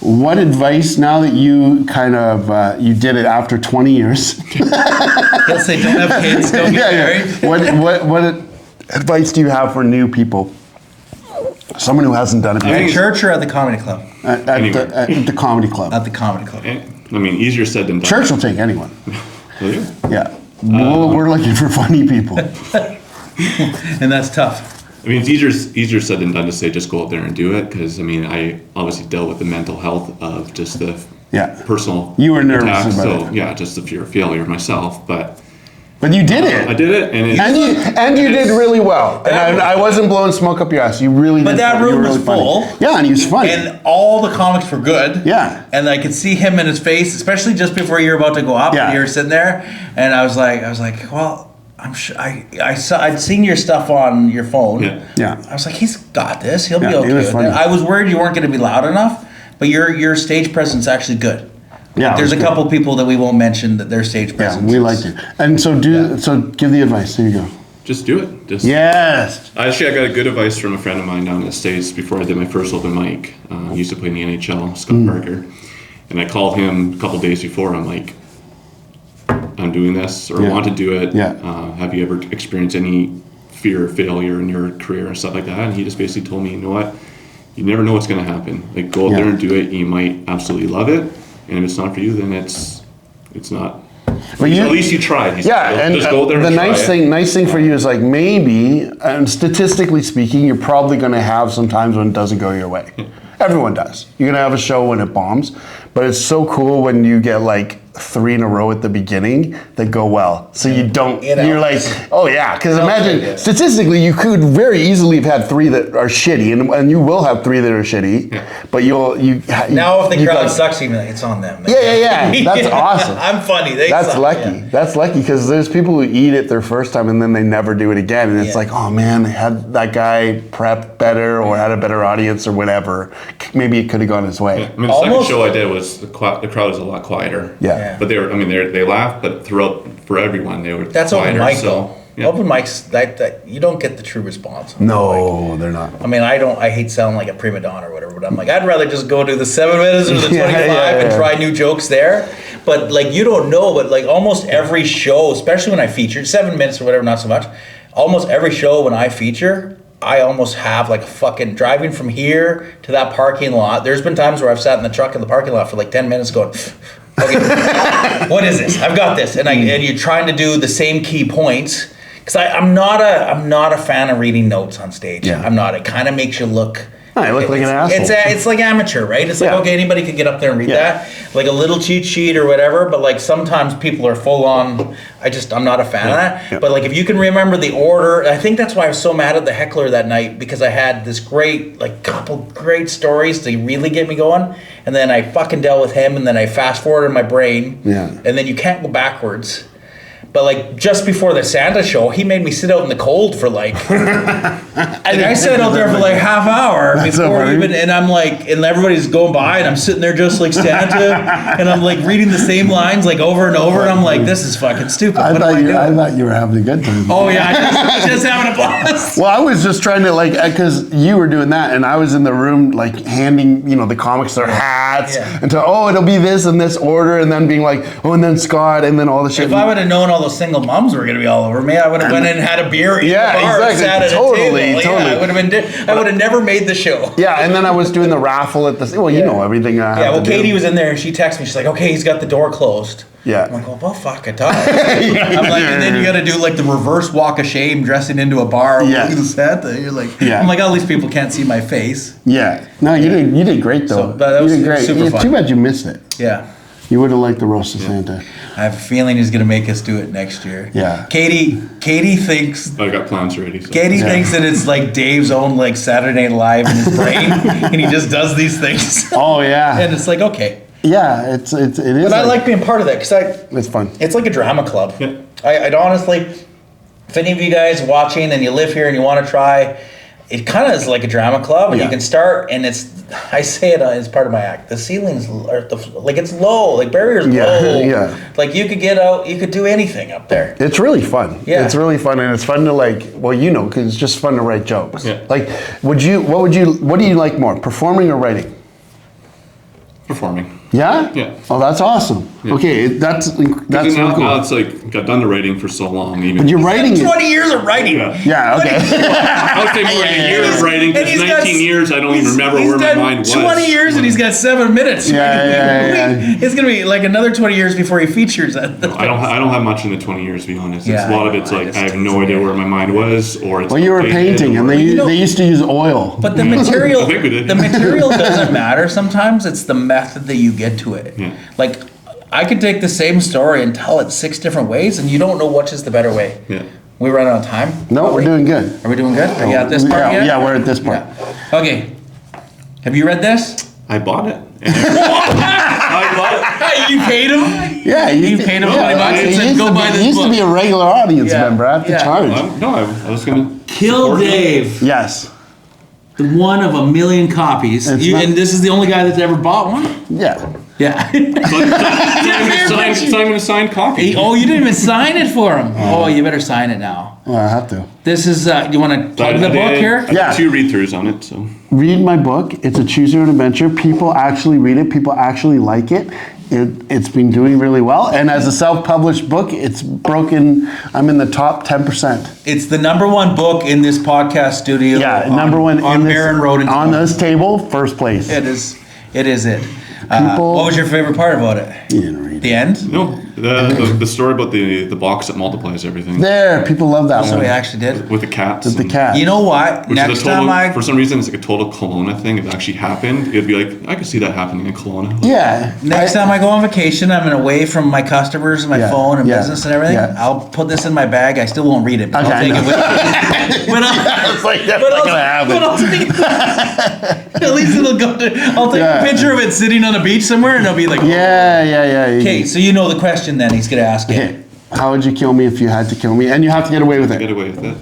What advice, now that you kind of, you did it after 20 years. He'll say, don't have kids, don't get married. What advice do you have for new people? Someone who hasn't done it before. At church or at the comedy club? At the comedy club. At the comedy club. I mean, easier said than done. Church will take anyone. Will you? Yeah. We're looking for funny people. And that's tough. I mean, it's easier said than done to say just go out there and do it, because I mean, I obviously dealt with the mental health of just the personal. You were nervous attacks, about so it. yeah, just the fear of failure myself, but you did it. I did it, and you did really well. And I wasn't blowing smoke up your ass. You really did. But that room was full. Yeah, and he was funny. And all the comics were good. Yeah. And I could see him in his face, especially just before you were about to go up. Yeah. And you were sitting there, and I was like, well, I'm sure I'd seen your stuff on your phone. Yeah. I was like, he's got this. He'll be okay he was with funny. it. I was worried you weren't going to be loud enough, but your stage presence is actually good. Yeah. There's a couple people that we won't mention that their stage presence. Yeah, we like it. And so give the advice. There you go. just do it. Yes. Actually, I got a good advice from a friend of mine down in the States before I did my first open mic. He used to play in the NHL, Scott Parker. And I called him a couple days before. I'm like, I'm doing this, or want to do it. Yeah. Have you ever experienced any fear of failure in your career and stuff like that? And he just basically told me, you know what? You never know what's going to happen. Like, go out there and do it. You might absolutely love it. And if it's not for you, then it's not. But at least you tried. And just go there and the try nice thing for you is, like, maybe, and statistically speaking, you're probably going to have some times when it doesn't go your way. Everyone does. You're going to have a show when it bombs, but it's so cool when you get like 3 in a row at the beginning that go well. So you don't, you're like, oh yeah, because imagine, statistically, you could very easily have had 3 that are shitty, and you will have 3 that are shitty, but now if the crowd sucks, even it's on them. Yeah. That's awesome. I'm funny. That's lucky. Yeah. That's lucky, because there's people who eat it their first time and then they never do it again, and it's like, oh man, had that guy prepped better or had a better audience or whatever. Maybe it could have gone his way. I mean, the second show I did was the crowd was a lot quieter. Yeah. But they laughed, but for everyone, they were That's quieter. Open mic, though. Yeah. Open mics, that you don't get the true response. No, they're not. I mean, I hate sounding like a prima donna or whatever, but I'm like, I'd rather just go do the 7 minutes or the 25 and try new jokes there. But like, you don't know, but like almost every show, especially when I featured 7 minutes or whatever, not so much. Almost every show when I feature, I almost have like fucking driving from here to that parking lot. There's been times where I've sat in the truck in the parking lot for like 10 minutes going, okay, what is this? I've got this. And you're trying to do the same key points. Because I'm not a fan of reading notes on stage. Yeah. I'm not. It kind of makes you look... I look like an asshole. It's like amateur, right? It's like, okay, anybody could get up there and read that. Like a little cheat sheet or whatever, but like sometimes people are full on, I'm not a fan of that. Yeah. But like if you can remember the order, I think that's why I was so mad at the heckler that night, because I had this couple great stories to really get me going, and then I fucking dealt with him, and then I fast forwarded in my brain, and then you can't go backwards. But like just before the Santa show, he made me sit out in the cold for like. I sat out there for like half hour before even, and I'm like, and everybody's going by, and I'm sitting there just like Santa, and I'm like reading the same lines like over and over, and I'm like, this is fucking stupid. I thought you were having a good time. Oh yeah, just having a blast. Well, I was just trying to because you were doing that, and I was in the room like handing the comics their hats, and it'll be this in this order, and then being like, and then Scott, and then all the shit. If I would have known all those single moms were going to be all over me, I would have went in and had a beer in the bar and sat at a table. Yeah, I would have never made the show. Yeah, and then I was doing the raffle at the. Well, you know everything. Katie was in there and she texted me. She's like, "Okay, he's got the door closed." Yeah. I'm like, well, fuck, I thought. I'm like, and then you got to do like the reverse walk of shame, dressing into a bar with the Santa. You're like, I'm like, all these people can't see my face. Yeah. No, you did great though. That was you did great. Super fun. Too bad you missed it. Yeah. You would have liked the roast of Santa. I have a feeling he's going to make us do it next year. Yeah. Katie thinks... I got plans ready. So. Katie thinks that it's like Dave's own like Saturday Night Live in his brain, and he just does these things. Oh, yeah. And it's like, okay. Yeah, it is. But I like being part of that, because it's fun. It's like a drama club. Yeah. I'd honestly, if any of you guys watching and you live here and you want to try... It kind of is like a drama club, and you can start, and I say it as part of my act. The ceiling's it's low, like barriers low. Yeah. Like you could get out, you could do anything up there. It's really fun. Yeah. It's really fun, and it's fun to because it's just fun to write jokes. Yeah. Like, what do you like more, performing or writing? Performing. Yeah? Yeah. Oh, that's awesome. Yeah. Okay, that's Because so now, cool. now it's like, I've done the writing for so long. Even But you're writing it. 20 years of writing. Yeah, okay. I would say more than a year of writing, And because he's got- 19 years, I don't even remember he's where my done mind was. 20 years and he's got 7 minutes. Yeah. It's going to be like another 20 years before he features it. I don't have much in the 20 years, to be honest. Yeah, A lot of I know, it's I like, just- I have no idea where my mind was, or it's. Well, you were outdated, painting, and or- they used to use oil. But the material, I think we did. the material doesn't matter sometimes. It's the method that you get to it. Yeah. Like, I could take the same story and tell it 6 different ways, and you don't know which is the better way. Yeah. We run out of time. No, we're doing good. Are we doing good? Are you at this part yet? Yeah, we're at this part. Yeah. Okay. Have you read this? I bought it. I bought it. You paid him? Yeah, You paid him 20 bucks and said, "Go buy this He used to book." be a regular audience Yeah. member. I have to Yeah. charge. No, I was gonna Kill support it. Dave. Yes. One of a million copies. It's not- And this is the only guy that's ever bought one? Yeah. Yeah. It's not even a signed copy. Oh, you didn't even sign it for him. Oh, you better sign it now. Well, I have to. This is, you want to plug the book here? I Yeah. did 2 read-throughs on it, so. Read my book. It's a choose your own adventure. People actually read it. People actually like it. It's been doing really well. And as a self-published book, it's broken. I'm in the top 10%. It's the #1 book in this podcast studio. Yeah, number one on in this, Barron Road in on Toronto. this table, first place. It is. It is it. People- What was your favorite part about it? You didn't read it. The end? No, the story about the box that multiplies everything. There, people love that That's what one. we actually did. With the cats. With the and- cat. You know what? Which is Next a total, time for some reason, it's like a total Kelowna thing. If it actually happened, it'd be like, I could see that happening in Kelowna. Yeah. Next time I go on vacation, I'm away from my customers and my Yeah, phone and yeah, business and everything. yeah. I'll put this in my bag. I still won't read it, but Okay, I'll take I it know. with me. But I'll, It's like, that's but not I'll- gonna happen. but I'll take, at least it'll go to, I'll take Yeah. a picture of it sitting on a beach somewhere and I'll be like, Yeah. okay, so you know the question then he's going to ask Okay. it. How would you kill me if you had to kill me? And you have to get away with Get it. away with it.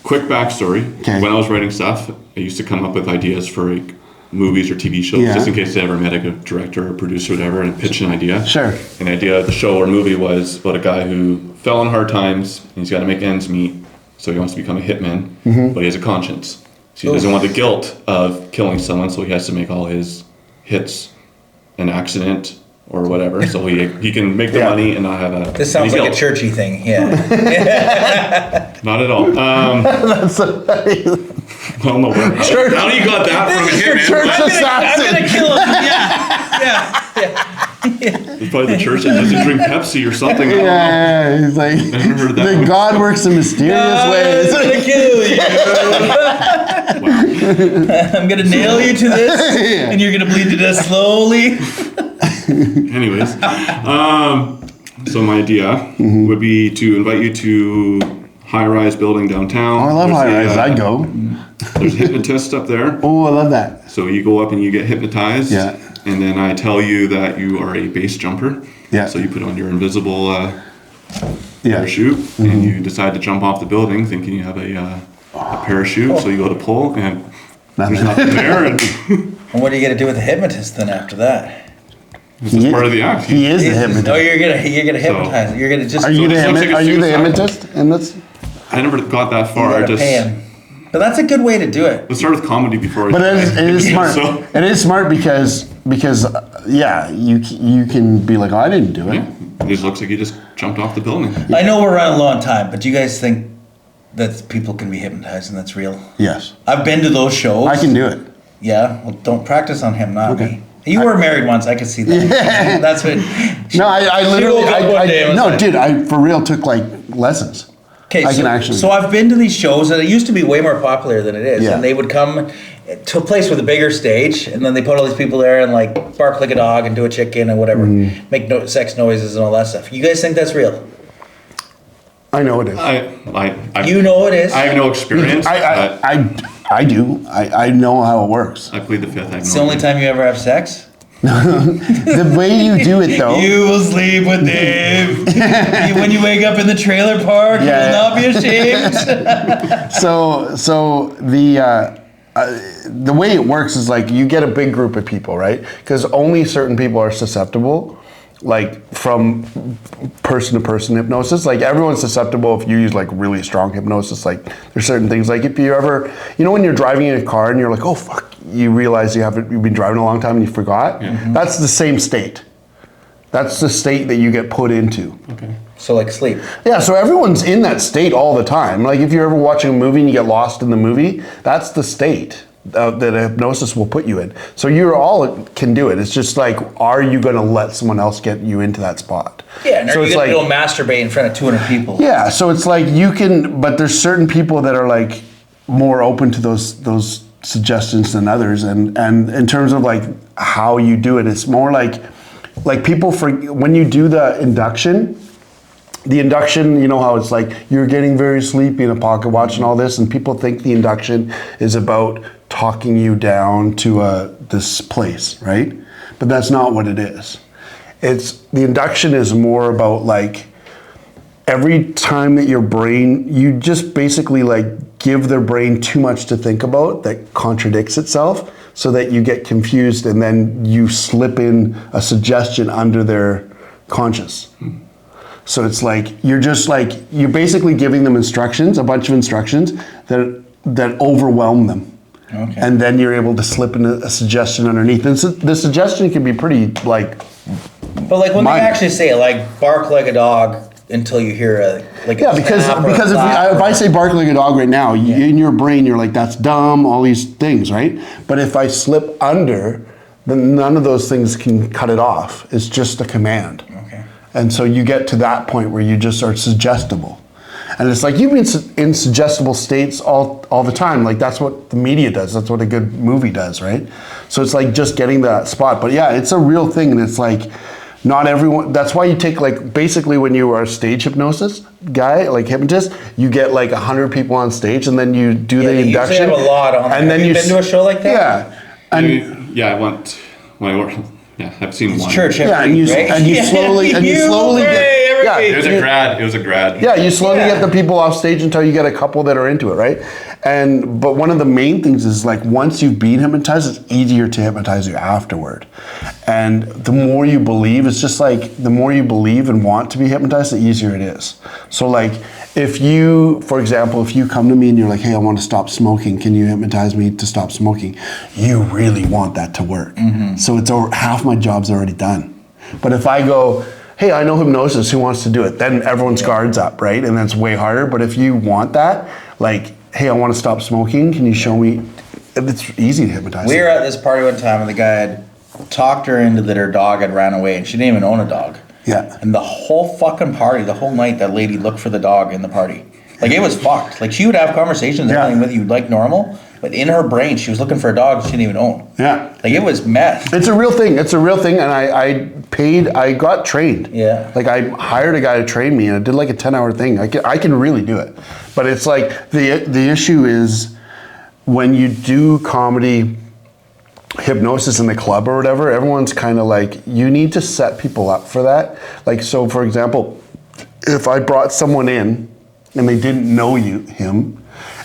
Quick backstory. Okay. When I was writing stuff, I used to come up with ideas for like movies or TV shows, Yeah. just in case I ever met a director or producer or whatever, and pitch an idea. Sure. An idea of the show or movie was about a guy who fell on hard times and he's got to make ends meet, so he wants to become a hitman, Mm-hmm. but he has a conscience. So he doesn't want the guilt of killing someone, so he has to make all his hits an accident or whatever, so he can make the Yeah. money and not have a. This sounds any like a guilt. churchy thing, yeah. Not at all. That's a Well, no, Church- how do you got that from a your hitman? church Right? I'm going to assassin. kill him, yeah. It's probably the church that doesn't drink Pepsi or something. I don't know. Yeah, he's like, never heard that the one. God works in mysterious I'm ways. gonna kill you. I'm gonna nail you to this, and you're gonna bleed to death slowly. Anyways, so my idea would be to invite you to high-rise building downtown. Oh, I love There's high a, rise. I'd go. There's a hypnotist up there. Oh, I love that. So you go up and you get hypnotized. Yeah. And then I tell you that you are a base jumper. Yeah. So you put on your invisible Yeah. parachute and you decide to jump off the building thinking you have a parachute. So you go to pull and there's nothing there. And And what are you gonna do with the hypnotist then after that? this is part of the act. He is the Oh, hypnotist. you're gonna hypnotize it. You're gonna just. Are you the it looks like a are you the suicide. hypnotist in this? I never got that You far. I gotta just pay him. But that's a good way to do it. let's start with comedy before. But it is smart. So, It is smart because yeah, you can be like, oh, I didn't do it. yeah, it just looks like you just jumped off the building. I know we're running low on time, but do you guys think that people can be hypnotized and that's real? Yes, I've been to those shows. I can do it. Yeah, well, don't practice on him, not Okay. me. You were married once, I could see that. That's what. No, I literally, woke up one day and was no, like- dude, I for real took like lessons. Okay, I so, can actually- So I've been to these shows, and it used to be way more popular than it is. Yeah. And they would come to a place with a bigger stage, and then they put all these people there and like bark like a dog and do a chicken and whatever, Mm-hmm. make sex noises and all that stuff. You guys think that's real? I know it is. You know it is. I have no experience. but I do. I know how it works. I plead the fifth. I have It's no the only idea. time you ever have sex. The way you do it though. You will sleep with Dave. When you wake up in the trailer park, you Yeah. will not be ashamed. So the way it works is like you get a big group of people, right? Because only certain people are susceptible, like from person to person hypnosis. Like everyone's susceptible if you use like really strong hypnosis. Like there's certain things like if you ever, when you're driving in a car and you're like, oh fuck, you realize you've been driving a long time and you forgot. That's the same state. That's the state that you get put into. Okay. So like sleep. Yeah, so everyone's in that state all the time. Like if you're ever watching a movie and you get lost in the movie, that's the state that hypnosis will put you in. So you all can do it. It's just like, are you going to let someone else get you into that spot? Yeah, and so are you going to go masturbate in front of 200 people? Yeah, so it's like you can, but there's certain people that are like more open to those suggestions than others. And in terms of like how you do it, it's more like people, when you do the induction, you know how it's like you're getting very sleepy in a pocket watch and all this, and people think the induction is about talking you down to this place, right? But that's not what it is. The induction is more about like every time that your brain, you just basically like give their brain too much to think about that contradicts itself, so that you get confused and then you slip in a suggestion under their conscious. So it's like you're basically giving them instructions, a bunch of instructions that overwhelm them. Okay. And then you're able to slip in a suggestion underneath. And so the suggestion can be pretty like. But like when they actually say like bark like a dog until you hear because if I say bark like a dog right now, in your brain you're like, that's dumb, all these things, right? But if I slip under, then none of those things can cut it off. It's just a command. Okay. And so you get to that point where you just are suggestible. And it's like you've been in suggestible states all the time. Like that's what the media does. That's what a good movie does, right? So it's like just getting that spot. But yeah, it's a real thing. And it's like not everyone, that's why you take like, basically when you are a stage hypnosis guy, like hypnotist, you get like 100 people on stage and then you do the induction. You have a lot on and there. Have you been to a show like that? Yeah. And I went when I worked. Yeah, I've seen one. Church, and you slowly get. Yeah, it was a grad. Yeah, you slowly get the people off stage until you get a couple that are into it, right? But one of the main things is like once you've been hypnotized, it's easier to hypnotize you afterward. And the more you believe, it's just like the more you believe and want to be hypnotized, the easier it is. So like if you, for example, if you come to me and you're like, hey, I want to stop smoking, can you hypnotize me to stop smoking? You really want that to work. So it's half my job's already done. But if I go, hey, I know hypnosis, who wants to do it? Then everyone's guards up, right? And that's way harder. But if you want that, like, hey, I want to stop smoking, can you show me? It's easy to hypnotize. We were at this party one time and the guy had talked her into that her dog had ran away and she didn't even own a dog. Yeah. And the whole fucking party, the whole night, that lady looked for the dog in the party. Like it was fucked. Like she would have conversations with you like normal, but in her brain she was looking for a dog she didn't even own. Yeah. Like it was meth. It's a real thing. And I got trained. Yeah. Like I hired a guy to train me and I did like a 10-hour thing. I can really do it. But it's like the issue is when you do comedy hypnosis in the club or whatever, everyone's kind of like, you need to set people up for that. Like, so for example, if I brought someone in and they didn't know him,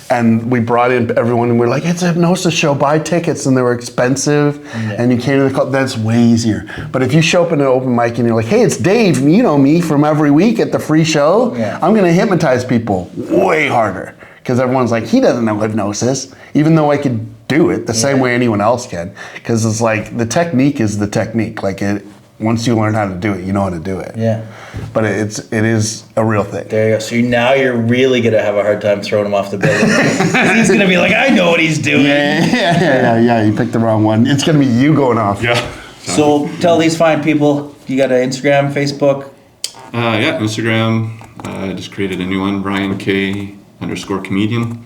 and we brought in everyone and we're like, it's a hypnosis show, buy tickets, and they were expensive, and you came to the club, that's way easier. But if you show up in an open mic and you're like, hey, it's Dave, you know me from every week at the free show, I'm gonna hypnotize people way harder. Because everyone's like, he doesn't know hypnosis, even though I could do it the same way anyone else can. Because it's like, the technique is the technique. Like once you learn how to do it, you know how to do it. Yeah. But it is a real thing. There you go. So now you're really going to have a hard time throwing him off the building. He's going to be like, I know what he's doing. Yeah, you picked the wrong one. It's going to be you going off. Yeah. So tell these fine people, you got an Instagram, Facebook? Instagram. I just created a new one, Ryan K_comedian.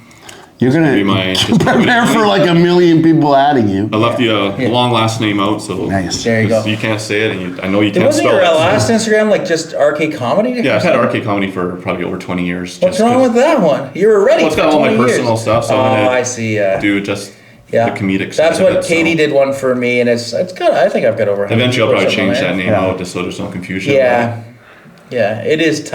You're gonna prepare for like a million people adding you. I left the long last name out, so nice. There you go. You can't say it, and I know you can't wasn't spell your it. last Instagram like just RK Comedy? Yeah, I've had RK Comedy for probably over 20 years. What's wrong with that one? You were ready. Well, it's got all my personal stuff, so I'm I see. do just the comedic side That's of what it, Katie did one for me, and it's good. I think I've got over. Eventually, I'll probably change that name out just so there's no confusion. Yeah, it is.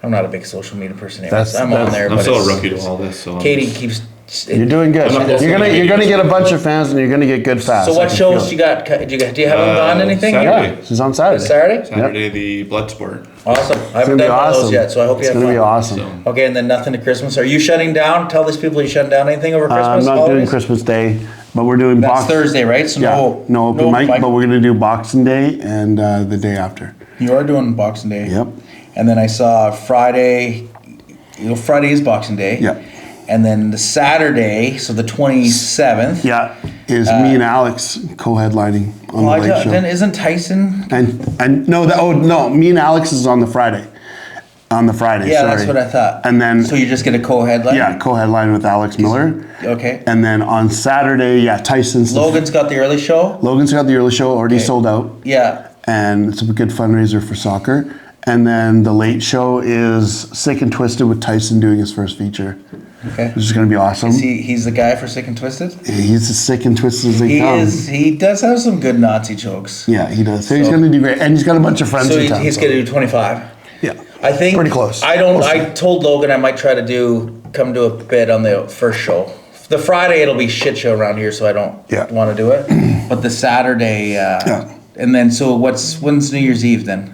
I'm not a big social media person anymore. I'm on there. I'm still a rookie to all this, so Katie keeps. You're doing good. You're gonna get a bunch of fans, and you're gonna get good fast. So what shows you got? Do you have them on anything? Saturday. Yeah, she's on Saturday. Saturday, the Bloodsport. Awesome. I haven't done one of those yet, so I hope you have fun. It's gonna be awesome. Okay, and then nothing to Christmas. Are you shutting down? Tell these people you shutting down anything over Christmas? I'm not doing Christmas Day. But we're doing That's Thursday, right? So no open mic, but we're gonna do Boxing Day and the day after. You are doing Boxing Day. Yep. And then I saw Friday. Friday is Boxing Day. Yeah. And then the Saturday, so the 27th. Yeah, is me and Alex co-headlining on the late show. Then isn't Tyson? And no, me and Alex is on the Friday. Yeah, sorry. That's what I thought. And then so you're just gonna co-headline? Yeah, co-headline with Alex Miller. Okay. And then on Saturday, Tyson's. Logan's got the early show. Logan's got the early show already sold out. Yeah. And it's a good fundraiser for soccer. And then the late show is Sick and Twisted with Tyson doing his first feature. Okay. Which is going to be awesome. He's the guy for Sick and Twisted? He's as sick and twisted as they come. He does have some good Nazi jokes. Yeah, he does. So he's going to do great. And he's got a bunch of friends in town. He's going to do 25. Yeah. I think. Pretty close. I told Logan I might try to come to a bit on the first show. The Friday it'll be shit show around here, so I don't want to do it. But the Saturday, and then when's New Year's Eve then?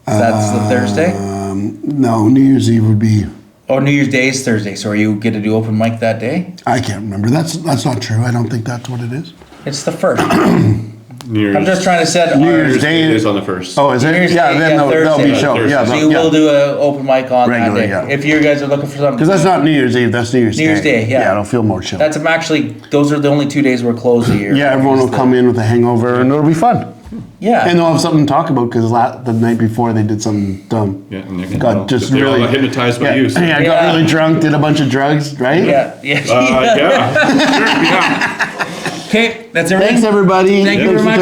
That's the Thursday? No, New Year's Eve would be. Oh, New Year's Day is Thursday. So are you going to do open mic that day? I can't remember. That's not true. I don't think that's what it is. It's the first. New Year's, I'm just trying to set New Year's Day is on the 1st. Oh, is it? New Year's Yeah, Day, then there'll be Thursday. show. Yeah, So you will do an open mic on Regular, that day. yeah. If you guys are looking for something. Because that's not New Year's Eve. That's New Year's Day. New Year's Day, yeah. Yeah, it'll feel more chill. Those are the only 2 days we're closed a year. Yeah, everyone will come in with a hangover, and it'll be fun. Yeah. And they'll have something to talk about because the night before they did something dumb. Yeah, and they're Got just they all really got hypnotized by you. So. Yeah, got really drunk, did a bunch of drugs, right? Yeah. Yeah. Sure, yeah. Okay, that's everything. Thanks, everybody. Thank you very much.